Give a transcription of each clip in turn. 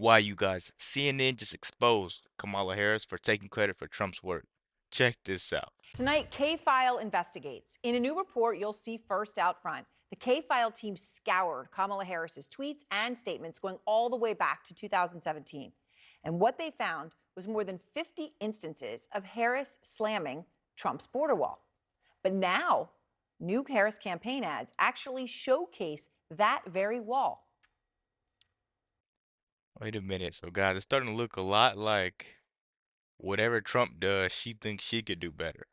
Why, you guys? CNN just exposed Kamala Harris for taking credit for Trump's work. Check this out. Tonight, K-File investigates. In a new report you'll see first out front, the K-File team scoured Kamala Harris's tweets and statements going all the way back to 2017. And what they found was more than 50 instances of Harris slamming Trump's border wall. But now, new Harris campaign ads actually showcase that very wall. Wait a minute. So, guys, it's starting to look a lot like whatever Trump does, she thinks she could do better.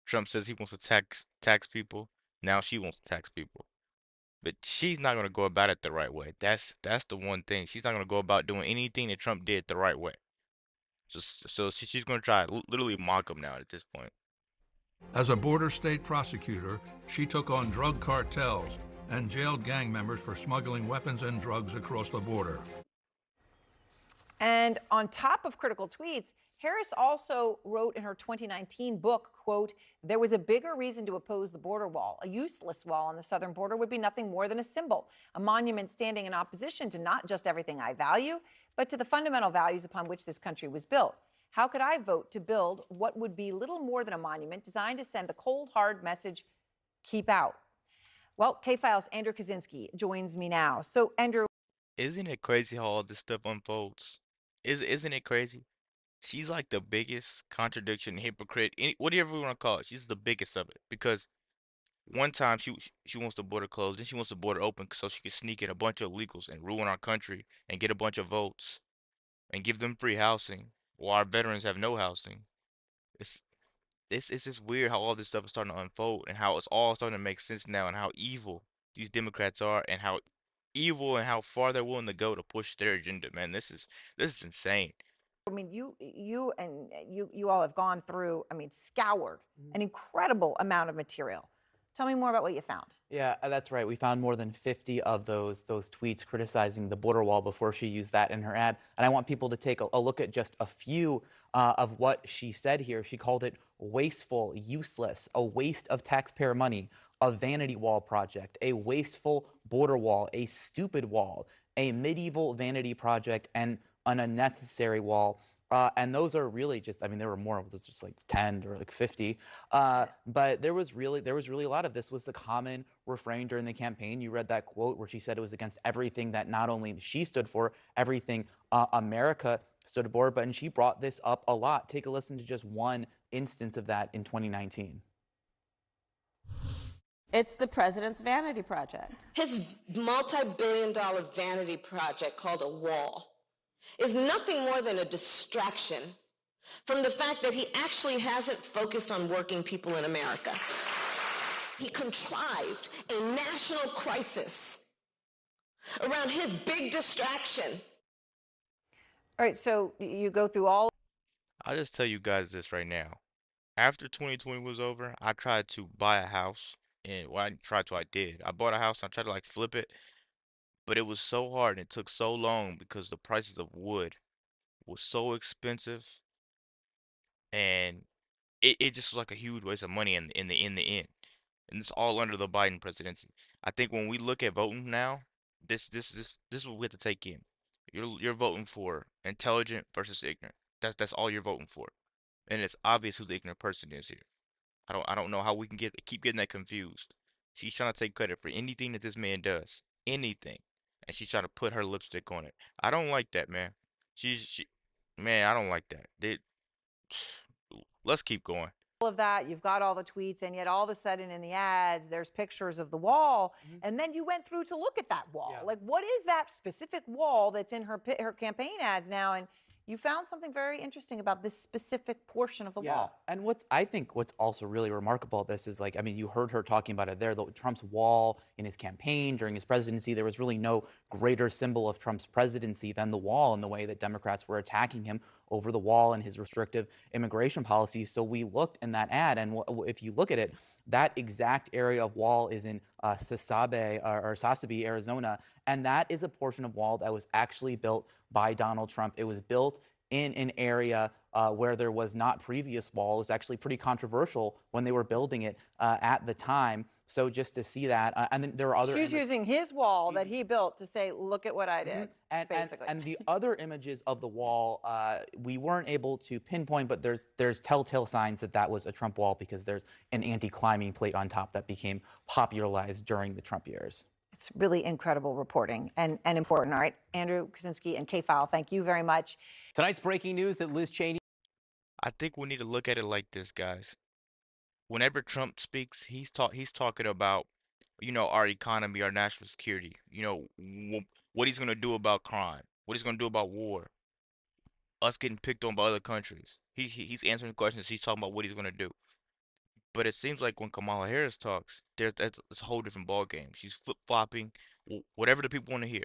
Trump says he wants to tax people. Now she wants to tax people. But she's not gonna go about it the right way. That's the one thing. She's not gonna go about doing anything that Trump did the right way. Just so she's gonna try to literally mock him now at this point. As a border state prosecutor, she took on drug cartels and jailed gang members for smuggling weapons and drugs across the border. And on top of critical tweets, Harris also wrote in her 2019 book, quote, "There was a bigger reason to oppose the border wall. A useless wall on the southern border would be nothing more than a symbol, a monument standing in opposition to not just everything I value, but to the fundamental values upon which this country was built. How could I vote to build what would be little more than a monument designed to send the cold, hard message, keep out?" Well, K-File's Andrew Kaczynski joins me now. So, Andrew. Isn't it crazy how all this stuff unfolds? Isn't it crazy? She's like the biggest contradiction, hypocrite, whatever you want to call it. She's the biggest of it because one time she wants the border closed, then she wants the border open so she can sneak in a bunch of illegals and ruin our country and get a bunch of votes and give them free housing while our veterans have no housing. It's it's just weird how all this stuff is starting to unfold and how it's all starting to make sense now and how evil these Democrats are and how evil and how far they're willing to go to push their agenda. Man, this is insane. I mean, you all have gone through, I mean, scoured an incredible amount of material. Tell me more about what you found. Yeah, that's right. We found more than 50 of those tweets criticizing the border wall before she used that in her ad. And I want people to take a look at just a few of what she said here. She called it wasteful, useless, a waste of taxpayer money, a vanity wall project, a wasteful border wall, a stupid wall, a medieval vanity project, and an unnecessary wall. And those are really just, I mean, there were more, there's just like 10 or like 50. But there was really a lot of this was the common refrain during the campaign. You read that quote where she said it was against everything that not only she stood for, everything America stood for, but and she brought this up a lot. Take a listen to just one instance of that in 2019. It's the president's vanity project. His multi-billion-dollar vanity project called a wall is nothing more than a distraction from the fact that he actually hasn't focused on working people in America. He contrived a national crisis around his big distraction. All right, so you go through all. I'll just tell you guys this right now. After 2020 was over, I tried to buy a house, and well, I didn't try to, I did. I bought a house, and I tried to like flip it, but it was so hard and it took so long because the prices of wood was so expensive, and it just was like a huge waste of money in the end. And it's all under the Biden presidency. I think when we look at voting now, this is what we have to take in. You're voting for intelligent versus ignorant. That's all you're voting for. And it's obvious who the ignorant person is here. I don't know how we can keep getting that confused. She's trying to take credit for anything that this man does. Anything. And she's trying to put her lipstick on it. I don't like that, man. Man, I don't like that. Let's keep going. Of that, you've got all the tweets, and yet all of a sudden in the ads, there's pictures of the wall, and then you went through to look at that wall. Yeah. Like, what is that specific wall that's in her campaign ads now? And you found something very interesting about this specific portion of the wall. And I think what's also really remarkable about this is, like, I mean, you heard her talking about it there, Trump's wall in his campaign during his presidency. There was really no greater symbol of Trump's presidency than the wall, in the way that Democrats were attacking him over the wall and his restrictive immigration policies. So we looked in that ad, and if you look at it, that exact area of wall is in Sasabe, Arizona, and that is a portion of wall that was actually built by Donald Trump. It was built in an area where there was not previous wall. It was actually pretty controversial when they were building it at the time. So just to see that, and then there are other She's using his wall that he built to say, look at what I did, and basically. and the other images of the wall, we weren't able to pinpoint, but there's telltale signs that that was a Trump wall because there's an anti-climbing plate on top that became popularized during the Trump years. It's really incredible reporting and important. All right, Andrew Kaczynski and K-File, thank you very much. Tonight's breaking news that Liz Cheney. I think we need to look at it like this, guys. Whenever Trump speaks, he's talking about, our economy, our national security, what he's gonna do about crime, what he's gonna do about war, us getting picked on by other countries. He's answering questions. He's talking about what he's gonna do. But it seems like when Kamala Harris talks, it's a whole different ball game. She's flip-flopping, whatever the people want to hear.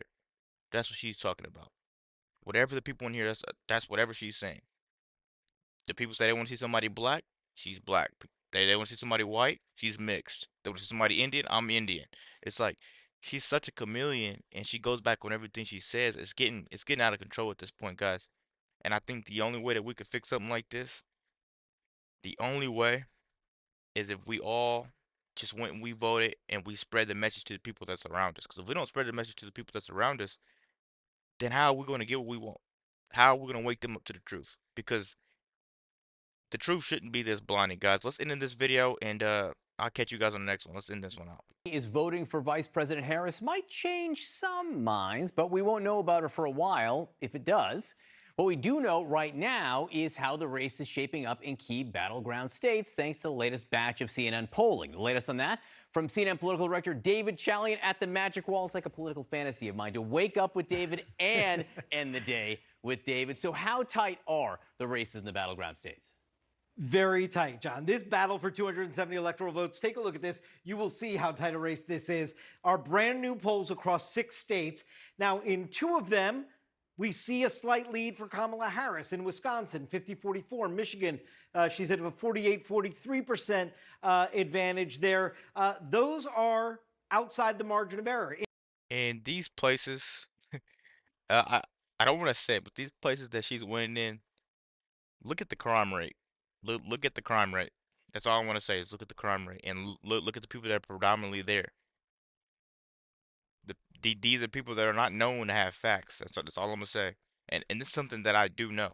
That's what she's talking about. Whatever the people want to hear, that's whatever she's saying. The people say they want to see somebody black, she's black. They want to see somebody white, she's mixed. They want to see somebody Indian, I'm Indian. It's like she's such a chameleon, and she goes back on everything she says. It's getting out of control at this point, guys. And I think the only way that we could fix something like this, the only way, is if we all just went and we voted and we spread the message to the people that's around us. Because if we don't spread the message to the people that's around us, then how are we going to get what we want? How are we going to wake them up to the truth? Because the truth shouldn't be this blinding, guys. Let's end in this video, and I'll catch you guys on the next one. Let's end this one out. Is voting for Vice President Harris might change some minds, but we won't know about her for a while if it does. What we do know right now is how the race is shaping up in key battleground states, thanks to the latest batch of CNN polling. The latest on that from CNN political director David Chalian at the Magic Wall. It's like a political fantasy of mine to wake up with David and end the day with David. So how tight are the races in the battleground states? Very tight, John. This battle for 270 electoral votes, take a look at this. You will see how tight a race this is. Our brand new polls across 6 states. Now, in 2 of them, we see a slight lead for Kamala Harris in Wisconsin, 50-44. Michigan, she's at a 48-43% advantage there. Those are outside the margin of error. And these places, I don't want to say it, but these places that she's winning in, look at the crime rate. Look at the crime rate. That's all I want to say is look at the crime rate and look at the people that are predominantly there. These are people that are not known to have facts. That's all I'm gonna say. And this is something that I do know.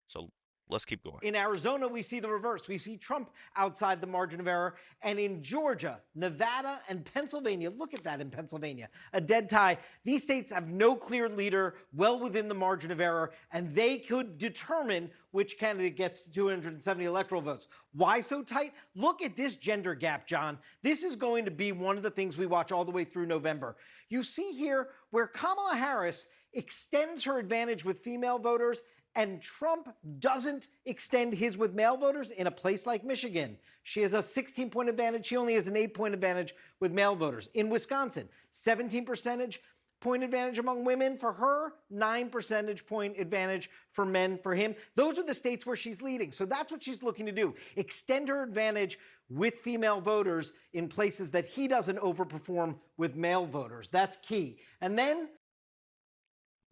So let's keep going. In Arizona, we see the reverse. We see Trump outside the margin of error. And in Georgia, Nevada, and Pennsylvania, look at that in Pennsylvania, a dead tie. These states have no clear leader, well within the margin of error, and they could determine which candidate gets to 270 electoral votes. Why so tight? Look at this gender gap, John. This is going to be one of the things we watch all the way through November. You see here where Kamala Harris extends her advantage with female voters and Trump doesn't extend his with male voters in a place like Michigan. She has a 16-point advantage. She only has an 8-point advantage with male voters. In Wisconsin, 17 percentage point advantage among women for her, 9 percentage point advantage for men for him. Those are the states where she's leading. So that's what she's looking to do. Extend her advantage with female voters in places that he doesn't overperform with male voters. That's key. And then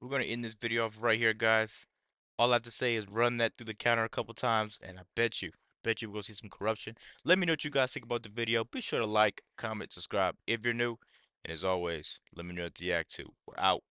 We're gonna end this video off right here, guys. All I have to say is run that through the counter a couple times, and I bet you we're gonna see some corruption. Let me know what you guys think about the video. Be sure to like, comment, subscribe if you're new. And as always, let me know what you react to. We're out.